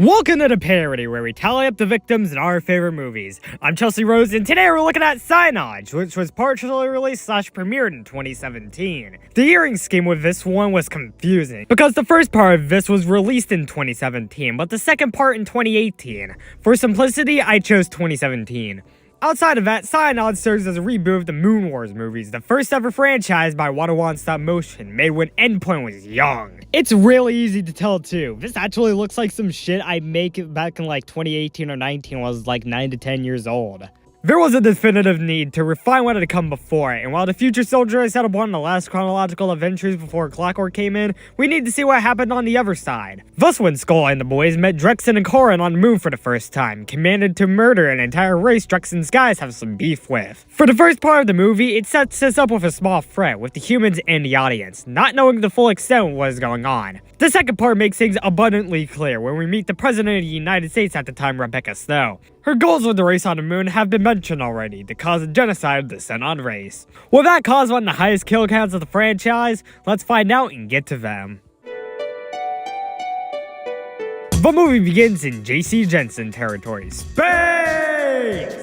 Welcome to the Parody, where we tally up the victims in our favorite movies. I'm Chelsea Rose, and today we're looking at Synods, which was partially released / premiered in 2017. The hearing scheme with this one was confusing, because the first part of this was released in 2017, but the second part in 2018. For simplicity, I chose 2017. Outside of that, Synods serves as a reboot of the Moon Wars movies, the first ever franchise by Wadawan Stop Motion, made when Endpoint was young. It's really easy to tell too. This actually looks like some shit I'd make back in like 2018 or 19 when I was like 9 to 10 years old. There was a definitive need to refine what had come before, and while the future soldiers set up one of the last chronological adventures before Clockwork came in, we need to see what happened on the other side. Thus, when Skull and the boys met Drexen and Corin on the moon for the first time, commanded to murder an entire race Drexen's guys have some beef with. For the first part of the movie, it sets us up with a small threat with the humans and the audience, not knowing the full extent of what is going on. The second part makes things abundantly clear when we meet the President of the United States at the time, Rebecca Snow. Her goals with the race on the moon have been mentioned already, to cause a genocide of the Synod race. Will that cause one of the highest kill counts of the franchise? Let's find out and get to them. The movie begins in J.C. Jensen territory. Space!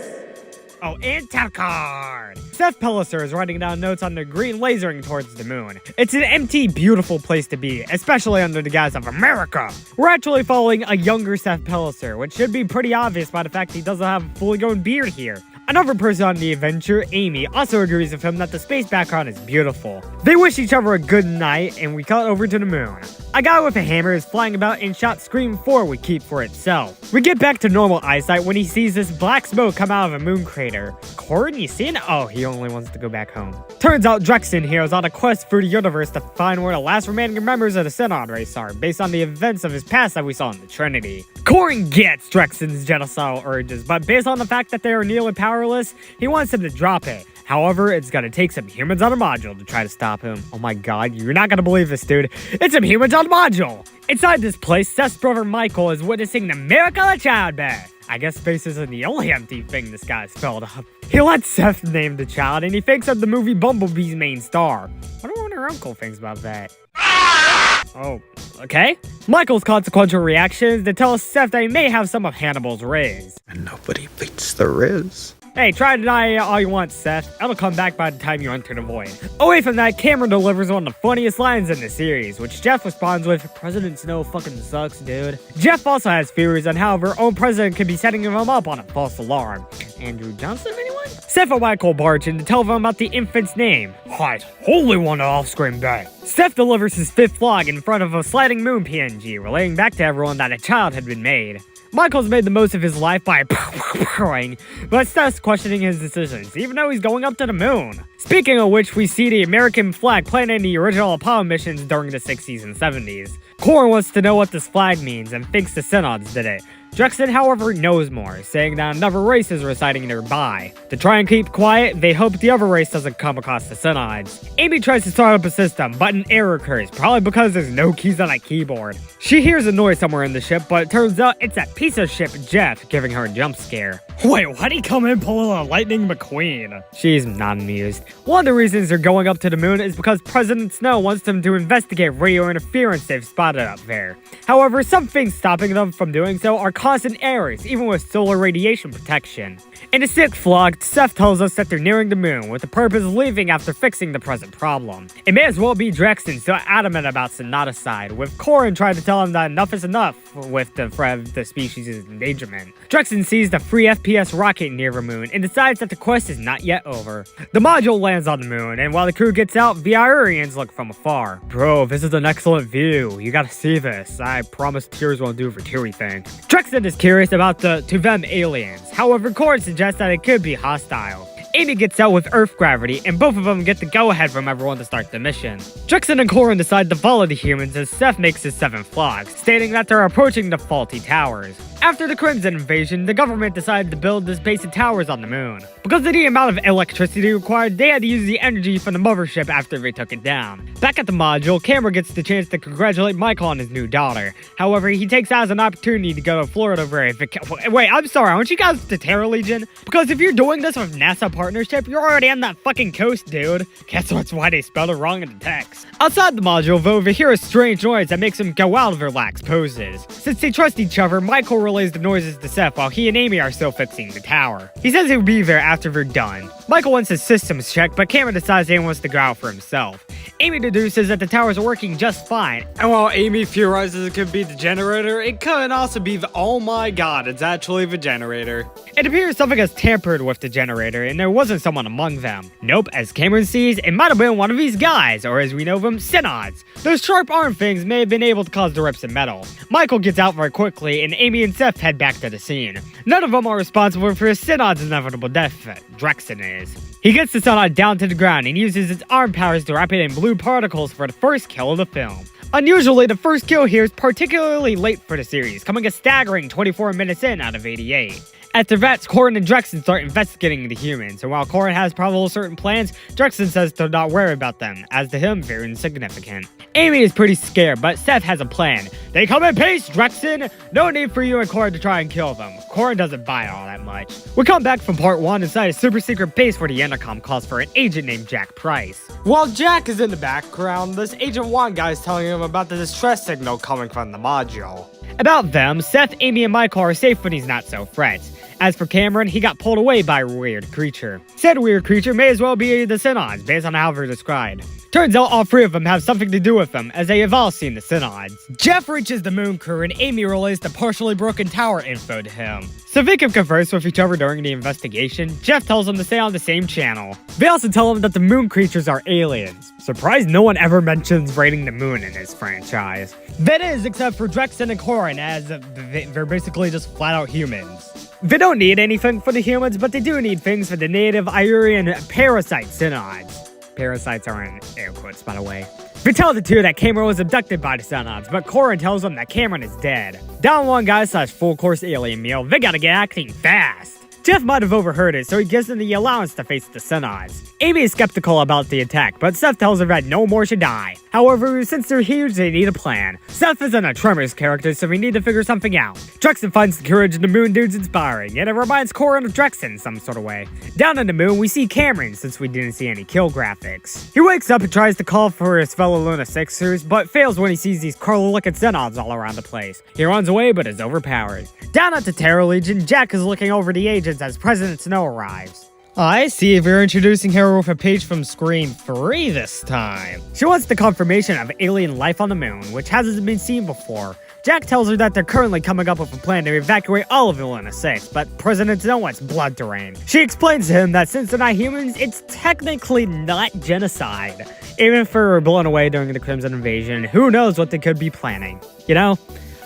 Oh, and tap card! Seth Pelliser is writing down notes on the green lasering towards the moon. It's an empty, beautiful place to be, especially under the guise of America. We're actually following a younger Seth Pelliser, which should be pretty obvious by the fact he doesn't have a fully grown beard here. Another person on the adventure, Amy, also agrees with him that the space background is beautiful. They wish each other a good night, and we cut over to the moon. A guy with a hammer is flying about and shot Scream 4 would keep for itself. We get back to normal eyesight when he sees this black smoke come out of a moon crater. Corin, you seen? Oh, he only wants to go back home. Turns out Drexen here is on a quest through the universe to find where the last remaining members of the Synod race are, based on the events of his past that we saw in the Trinity. Corin gets Drexen's genocidal urges, but based on the fact that they are nearly powerless, he wants him to drop it. However, it's gonna take some humans on a module to try to stop him. Oh my god, you're not gonna believe this, dude. It's some humans on a module! Inside this place, Seth's brother Michael is witnessing the miracle of childbirth. I guess space isn't the only empty thing this guy's filled up. He lets Seth name the child, and he thinks of the movie Bumblebee's main star. I don't know what her uncle thinks about that. Oh, okay. Michael's consequential reactions to tell Seth that he may have some of Hannibal's riz. And nobody beats the riz. Hey, try to deny it all you want, Seth. It'll come back by the time you enter the void. Away from that, Cameron delivers one of the funniest lines in the series, which Jeff responds with, "President Snow fucking sucks, dude." Jeff also has theories on how their own president could be setting them up on a false alarm. Andrew Johnson, anyone? Seth and Michael barge in to tell them about the infant's name. Right, Holy One of Offscreen Bay. Seth delivers his fifth vlog in front of a sliding moon PNG, relaying back to everyone that a child had been made. Michael's made the most of his life by purring, but Seth's questioning his decisions, even though he's going up to the moon. Speaking of which, we see the American flag planted in the original Apollo missions during the 60s and 70s. Corin wants to know what this flag means and thinks the Synods did it. Drexen, however, knows more, saying that another race is residing nearby. To try and keep quiet, they hope the other race doesn't come across the Synods. Amy tries to start up a system, but an error occurs, probably because there's no keys on a keyboard. She hears a noise somewhere in the ship, but it turns out it's that piece of shit Jeff, giving her a jump scare. Wait, why'd he come in pulling a Lightning McQueen? She's not amused. One of the reasons they're going up to the moon is because President Snow wants them to investigate radio interference they've spotted up there. However, some things stopping them from doing so are constant errors, even with solar radiation protection. In the sixth vlog, Seth tells us that they're nearing the moon, with the purpose of leaving after fixing the present problem. It may as well be Drexen so adamant about Sonaticide, with Corin trying to tell him that enough is enough with the threat of the species' endangerment. Drexen sees the free FPS rocket near the moon and decides that the quest is not yet over. The module lands on the moon, and while the crew gets out, the Iurians look from afar. Bro, this is an excellent view. You gotta see this. I promise tears won't do for teary thing. Drexen is curious about the, to them, aliens. However, Corin suggests that it could be hostile. Amy gets out with Earth gravity, and both of them get the go-ahead from everyone to start the mission. Drexen and Corin decide to follow the humans as Seth makes his seventh vlog, stating that they're approaching the faulty towers. After the Crimson invasion, the government decided to build this base of towers on the moon. Because of the amount of electricity required, they had to use the energy from the mothership after they took it down. Back at the module, Cameron gets the chance to congratulate Michael on his new daughter. However, he takes that as an opportunity to go to Florida Wait, I'm sorry, aren't you guys the Terror Legion? Because if you're doing this with NASA partnership, you're already on that fucking coast, dude. Guess that's why they spelled it wrong in the text. Outside the module, though, they hear a strange noise that makes them go out of their lax poses. Since they trust each other, Michael relays the noises to Seth while he and Amy are still fixing the tower. He says he'll be there after they're done. Michael wants his systems checked, but Cameron decides he wants to go out for himself. Amy deduces that the towers are working just fine. And while Amy theorizes it could be the generator, it could also be the oh my god, it's actually the generator. It appears something has tampered with the generator, and there wasn't someone among them. Nope, as Cameron sees, it might have been one of these guys, or as we know them, Synods. Those sharp arm things may have been able to cause the rips in metal. Michael gets out very quickly, and Amy and Seth head back to the scene. None of them are responsible for Synod's inevitable death. Drexen is. He gets the Synod down to the ground and uses its arm powers to wrap it in blue particles for the first kill of the film. Unusually, the first kill here is particularly late for the series, coming a staggering 24 minutes in out of 88. After that, Corin and Drexen start investigating the humans, and while Corin has probably certain plans, Drexen says to not worry about them, as to him, they're insignificant. Amy is pretty scared, but Seth has a plan. They come in peace, Drexen! No need for you and Corin to try and kill them. Corin doesn't buy all that much. We come back from part 1 inside a super secret base where the intercom calls for an agent named Jack Price. While Jack is in the background, this Agent 1 guy is telling him about the distress signal coming from the module. About them, Seth, Amy, and Michael are safe when he's not so frets. As for Cameron, he got pulled away by a weird creature. Said weird creature may as well be the Synods, based on how they're described. Turns out all three of them have something to do with them, as they have all seen the Synods. Jeff reaches the moon crew, and Amy relays the partially broken tower info to him. So they can converse with each other during the investigation. Jeff tells them to stay on the same channel. They also tell him that the moon creatures are aliens. Surprised no one ever mentions raiding the moon in this franchise. That is, except for Drexen and Corin, as they're basically just flat-out humans. They don't need anything for the humans, but they do need things for the native Iurian parasite Synods. Parasites are in air quotes, by the way. They tell the two that Cameron was abducted by the Synods, but Corin tells them that Cameron is dead. Down one guy / full course alien meal, they gotta get acting fast. Jeff might have overheard it, so he gives them the allowance to face the Synods. Amy is skeptical about the attack, but Seth tells her that no more should die. However, since they're huge, they need a plan. Seth isn't a Tremors character, so we need to figure something out. Drexen finds the courage in the moon dudes inspiring, and it reminds Corin of Drexen in some sort of way. Down in the moon, we see Cameron, since we didn't see any kill graphics. He wakes up and tries to call for his fellow Luna Sixers, but fails when he sees these crawler-looking Synods all around the place. He runs away, but is overpowered. Down at the Terror Legion, Jack is looking over the agents as President Snow arrives. I see if you're introducing her with a page from Screen 3 this time. She wants the confirmation of alien life on the moon, which hasn't been seen before. Jack tells her that they're currently coming up with a plan to evacuate all of Luna 6, but President Snow wants blood to rain. She explains to him that since they're not humans, it's technically not genocide. Even if they were blown away during the Crimson Invasion, who knows what they could be planning. You know?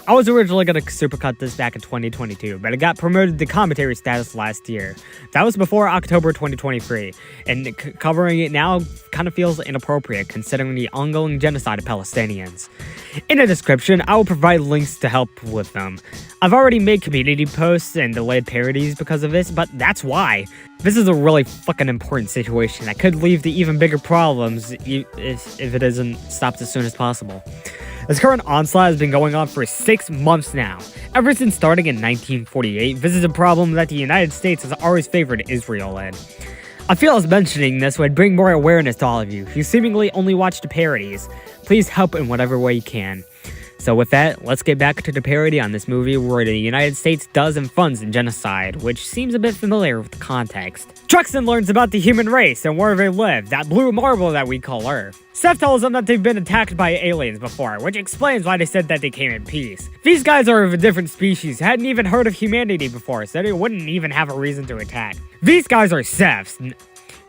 I was originally going to supercut this back in 2022, but it got promoted to commentary status last year. That was before October 2023, and covering it now kind of feels inappropriate considering the ongoing genocide of Palestinians. In the description, I will provide links to help with them. I've already made community posts and delayed parodies because of this, but that's why. This is a really fucking important situation that could lead to even bigger problems if it isn't stopped as soon as possible. This current onslaught has been going on for 6 months now. Ever since starting in 1948, this is a problem that the United States has always favored Israel in. I feel as mentioning this would bring more awareness to all of you who seemingly only watch the parodies. Please help in whatever way you can. So with that, let's get back to the parody on this movie where the United States does and funds in genocide, which seems a bit familiar with the context. Drexen learns about the human race and where they live, that blue marble that we call Earth. Seth tells them that they've been attacked by aliens before, which explains why they said that they came in peace. These guys are of a different species, hadn't even heard of humanity before, so they wouldn't even have a reason to attack. These guys are Seths.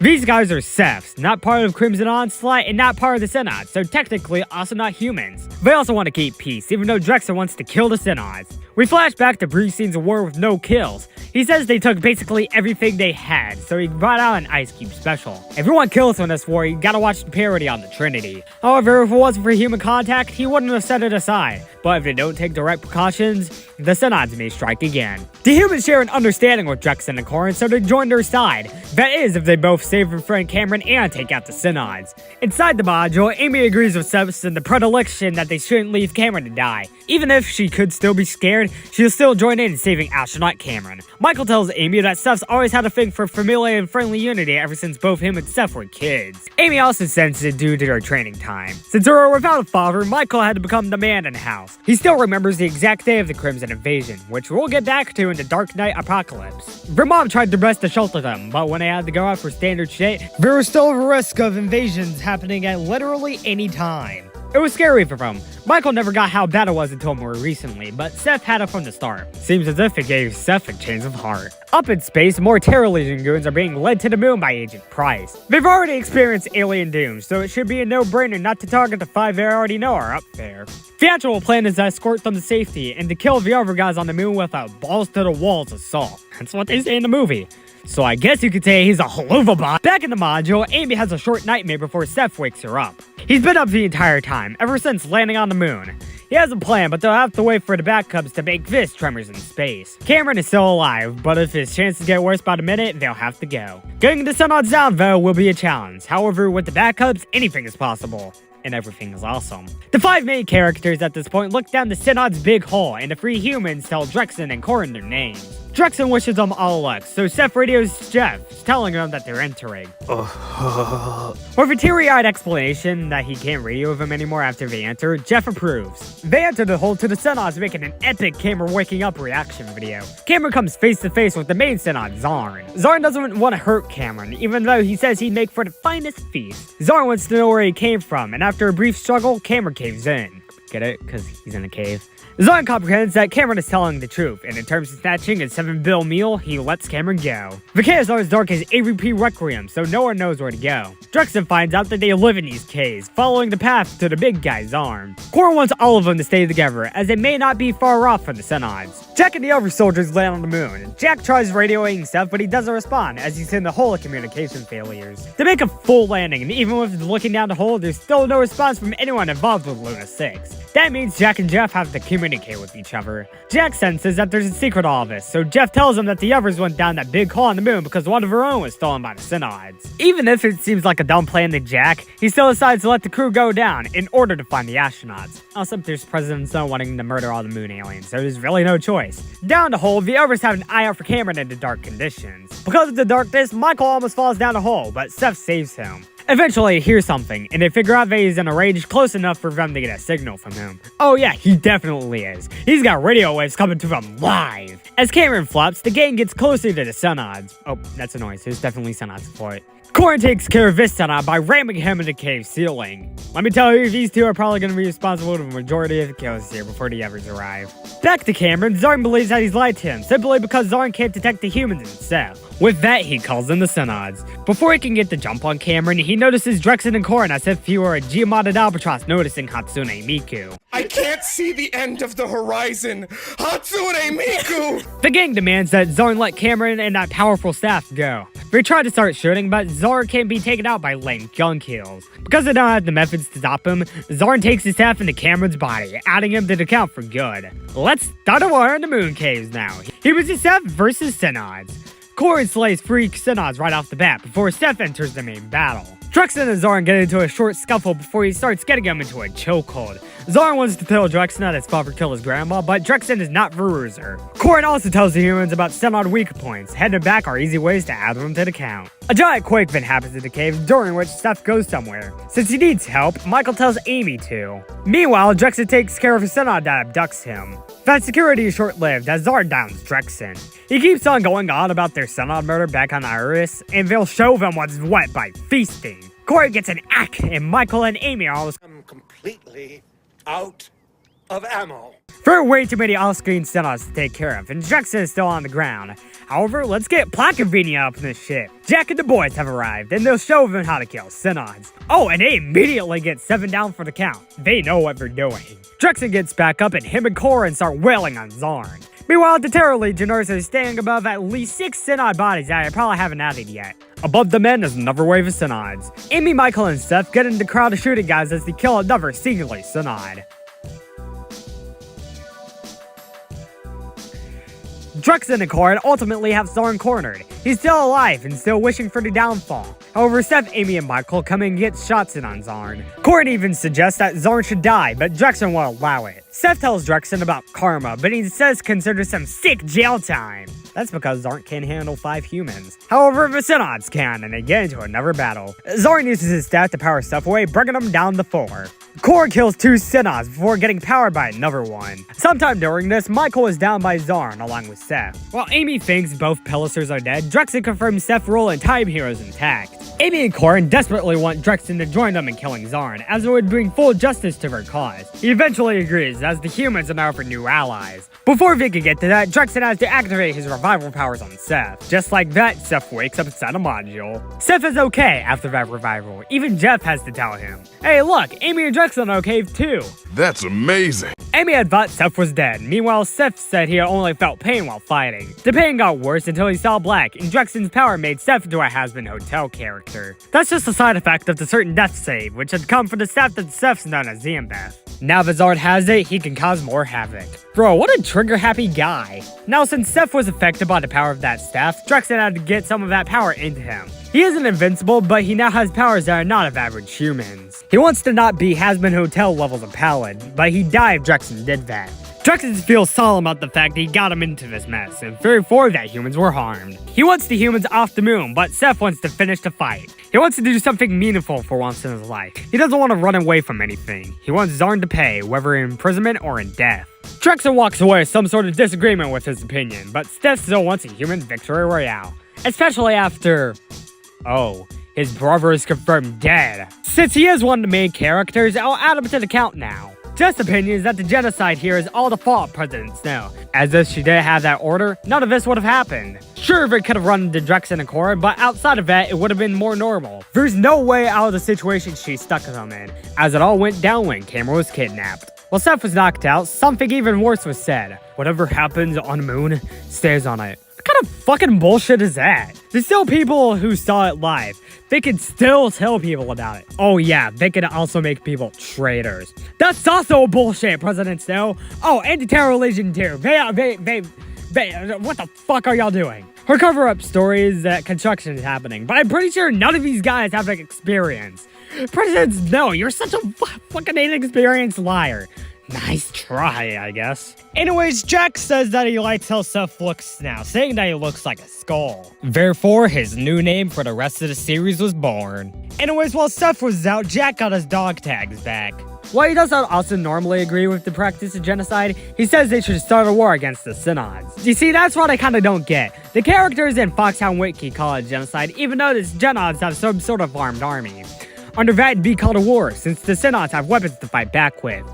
These guys are Seths, not part of Crimson Onslaught and not part of the Synods, so technically also not humans. They also want to keep peace, even though Drexen wants to kill the Synods. We flash back to brief scenes of war with no kills. He says they took basically everything they had, so he brought out an Ice Cube special. If you want kills from this war, you gotta watch the parody on the Trinity. However, if it wasn't for human contact, he wouldn't have set it aside. But if they don't take direct precautions, the Synods may strike again. The humans share an understanding with Drexen and Corin, so they join their side. That is, if they both save their friend Cameron and take out the Synods. Inside the module, Amy agrees with Seth in the predilection that they shouldn't leave Cameron to die. Even if she could still be scared, she'll still join in saving astronaut Cameron. Michael tells Amy that Seth's always had a thing for familiar and friendly unity ever since both him and Seth were kids. Amy also senses it due to their training time. Since they were without a father, Michael had to become the man in the house. He still remembers the exact day of the Crimson Invasion, which we'll get back to in the Dark Knight Apocalypse. Their mom tried their best to shelter them, but when they had to go out for standard shit, there was still a risk of invasions happening at literally any time. It was scary for them. Michael never got how bad it was until more recently, but Seth had it from the start. Seems as if it gave Seth a change of heart. Up in space, more Terror Legion goons are being led to the moon by Agent Price. They've already experienced alien doom, so it should be a no-brainer not to target the 5 they already know are up there. The actual plan is to escort them to safety and to kill the other guys on the moon with a balls-to-the-walls assault. That's what they say in the movie. So I guess you could say he's a haluva bot. Back in the module, Amy has a short nightmare before Seth wakes her up. He's been up the entire time, ever since landing on the moon. He has a plan, but they'll have to wait for the backups to make this tremors in space. Cameron is still alive, but if his chances get worse by the minute, they'll have to go. Getting the Synods down, though, will be a challenge. However, with the backups, anything is possible. And everything is awesome. The 5 main characters at this point look down the Synod's big hole, and the 3 humans tell Drexen and Corin their names. Drexen wishes them all luck, so Seth radios Jeff, telling them that they're entering. With a teary-eyed explanation that he can't radio them anymore after they enter, Jeff approves. They enter the hole to the Synods, making an epic Cameron waking up reaction video. Cameron comes face to face with the main Synod, Zarn. Zarn doesn't want to hurt Cameron, even though he says he'd make for the finest feast. Zarn wants to know where he came from, and after a brief struggle, Cameron caves in. Get it? Because he's in a cave. Zarn comprehends that Cameron is telling the truth, and in terms of snatching a 7-bill meal, he lets Cameron go. The cave is as dark as AVP Requiem, so no one knows where to go. Drexen finds out that they live in these caves, following the path to the big guy's arm. Corin wants all of them to stay together, as they may not be far off from the Synods. Jack and the other soldiers land on the moon. Jack tries radioing Seth, but he doesn't respond, as he's in the hole of communication failures. They make a full landing, and even with looking down the hole, there's still no response from anyone involved with Luna 6. That means Jack and Jeff have to communicate with each other. Jack senses that there's a secret to all this, so Jeff tells him that the others went down that big hole on the moon because one of her own was stolen by the Synods. Even if it seems like a dumb plan to Jack, he still decides to let the crew go down in order to find the astronauts. Also, there's President Snow wanting to murder all the moon aliens, so there's really no choice. Down the hole, the others have an eye out for Cameron in the dark conditions. Because of the darkness, Michael almost falls down the hole, but Seth saves him. Eventually, he hears something, and they figure out that he's in a range close enough for them to get a signal from him. Oh yeah, he definitely is. He's got radio waves coming to them live. As Cameron flops, the gang gets closer to the Synods. Oh, that's a noise. There's definitely Synods for it. Corin takes care of this Synod by ramming him in the cave ceiling. Let me tell you, these two are probably going to be responsible for the majority of the kills here before the others arrive. Back to Cameron, Zarn believes that he's lied to him, simply because Zarn can't detect the humans in Seth. With that, he calls in the Synods. Before he can get the jump on Cameron, he notices Drexen and Corin as if he were a geomodded albatross noticing Hatsune Miku. I can't see the end of the horizon! Hatsune Miku! The gang demands that Zarn let Cameron and that powerful staff go. They try to start shooting, but Zarn can't be taken out by lame gun kills. Because they don't have the methods to stop him, Zarn takes his staff into Cameron's body, adding him to the count for good. Let's start a war in the moon caves now. He was his staff versus Synods. Corin slays 3 Synods right off the bat before Seth enters the main battle. Drexen and Zarn get into a short scuffle before he starts getting him into a chokehold. Zarn wants to tell Drexen that his father killed his grandma, but Drexen is not Veruzer. Corin also tells the humans about Synod weak points. Head and back are easy ways to add them to the count. A giant quake then happens in the cave, during which Seth goes somewhere. Since he needs help, Michael tells Amy to. Meanwhile, Drexen takes care of a Synod that abducts him. That security is short-lived as Zarn downs Drexen. He keeps on going on about their Synod murder back on Iris, and they'll show them what's what by feasting. Corin gets an axe, and Michael and Amy are all completely out of ammo. There are way too many off-screen Synods to take care of, and Drexen is still on the ground. However, let's get Placavenia up in this shit. Jack and the boys have arrived, and they'll show them how to kill Synods. Oh, and they immediately get 7 down for the count. They know what they're doing. Drexen gets back up, and him and Corin start wailing on Zarn. Meanwhile, the Terror Legionnaires are staying above at least 6 Synod bodies that I probably haven't added yet. Above the men is another wave of Synods. Amy, Michael, and Seth get in the crowd of shooting guys as they kill another singular Synod. Drexen and Corin ultimately have Zarn cornered. He's still alive and still wishing for the downfall. However, Seth, Amy, and Michael come in and get shots in on Zarn. Corin even suggests that Zarn should die, but Drexen won't allow it. Seth tells Drexen about karma, but he says consider some sick jail time. That's because Zarn can't handle 5 humans. However, the Synods can, and they get into another battle. Zarn uses his staff to power stuff away, bringing them down to 4. Corin kills 2 Synods before getting powered by another one. Sometime during this, Michael is down by Zarn along with Seth. While Amy thinks both Pelissers are dead, Drexen confirms Seth's role in Time Heroes intact. Amy and Corin desperately want Drexen to join them in killing Zarn, as it would bring full justice to their cause. He eventually agrees, as the humans are now for new allies. Before they can get to that, Drexen has to activate his revival powers on Seth. Just like that, Seth wakes up inside a module. Seth is okay after that revival. Even Jeff has to tell him, hey look, Amy and Drexen are okay too. That's amazing. Amy had thought Seth was dead. Meanwhile, Seth said he only felt pain while fighting. The pain got worse until he saw black, and Drexen's power made Seth into a has-been hotel character. That's just a side effect of the certain death save, which had come from the staff that Seth's known as Ziambeth. Now that Zard has it, he can cause more havoc. Bro, what a trigger-happy guy. Now, since Seth was affected by the power of that staff, Drexen had to get some of that power into him. He isn't invincible, but he now has powers that are not of average humans. He wants to not be has-been hotel levels of Paladin, but he'd die if Drexen did that. Drexen feels solemn about the fact that he got him into this mess, and fearful that humans were harmed. He wants the humans off the moon, but Seth wants to finish the fight. He wants to do something meaningful for once in his life. He doesn't want to run away from anything. He wants Zarn to pay, whether in imprisonment or in death. Drexen walks away with some sort of disagreement with his opinion, but Seth still wants a human victory royale. Especially after... oh, his brother is confirmed dead. Since he is one of the main characters, I'll add him to the count now. Jeff's opinion is that the genocide here is all the fault of President Snow. As if she didn't have that order, none of this would have happened. Sure, they could have run into Drexen and Cora, but outside of that, it would have been more normal. There's no way out of the situation she stuck them in, as it all went down when Cameron was kidnapped. While Seth was knocked out, something even worse was said. Whatever happens on the moon, stays on it. What kind of fucking bullshit is that? There's still people who saw it live. They could still tell people about it. Oh yeah, they could also make people traitors. That's also bullshit, President Snow. Oh, and the Terror Legion too. What the fuck are y'all doing? Her cover-up story is that construction is happening, but I'm pretty sure none of these guys have experience. President Snow, you're such a fucking inexperienced liar. Nice try, I guess. Anyways, Jack says that he likes how Seth looks now, saying that he looks like a skull. Therefore, his new name for the rest of the series was born. Anyways, while Seth was out, Jack got his dog tags back. While he doesn't also normally agree with the practice of genocide, he says they should start a war against the Synods. You see, that's what I kinda don't get. The characters in Foxhound Wiki call it genocide, even though the Synods have some sort of armed army. Under that, it'd be called a war, since the Synods have weapons to fight back with.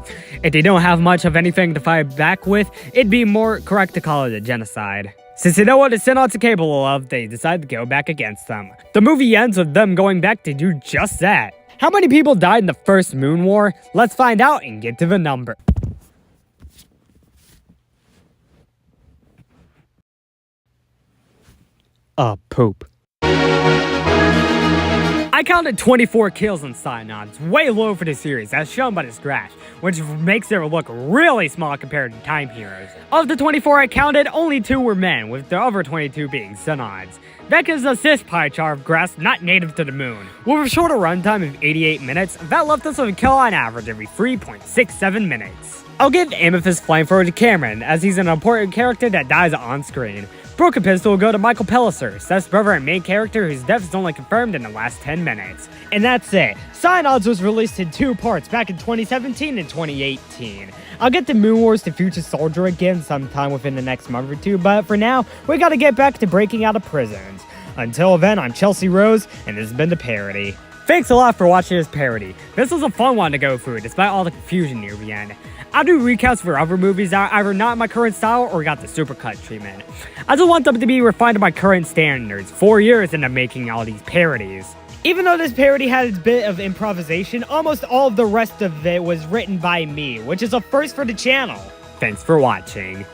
If they don't have much of anything to fight back with, it'd be more correct to call it a genocide. Since they know what the Synods are capable of, they decide to go back against them. The movie ends with them going back to do just that. How many people died in the first Moon War? Let's find out and get to the number. Poop. I counted 24 kills on Synods, way low for the series, as shown by this graph, which makes it look really small compared to Time Heroes. Of the 24 I counted, only 2 were men, with the other 22 being Synods. That gives us this pie chart of grass not native to the moon. With a shorter runtime of 88 minutes, that left us with a kill on average every 3.67 minutes. I'll give Amethyst Flamethrower to Cameron, as he's an important character that dies on screen. Broken Pistol will go to Michael Pelliser, Seth's brother and main character whose death is only confirmed in the last 10 minutes. And that's it. Synods was released in 2 parts back in 2017 and 2018. I'll get to Moon Wars to Future Soldier again sometime within the next month or 2, but for now, we gotta get back to breaking out of prisons. Until then, I'm Chelsea Rose, and this has been The Parody. Thanks a lot for watching this parody. This was a fun one to go through, despite all the confusion near the end. I'll do recaps for other movies that are either not in my current style or got the supercut treatment. I just want them to be refined to my current standards, 4 years into making all these parodies. Even though this parody had its bit of improvisation, almost all of the rest of it was written by me, which is a first for the channel. Thanks for watching.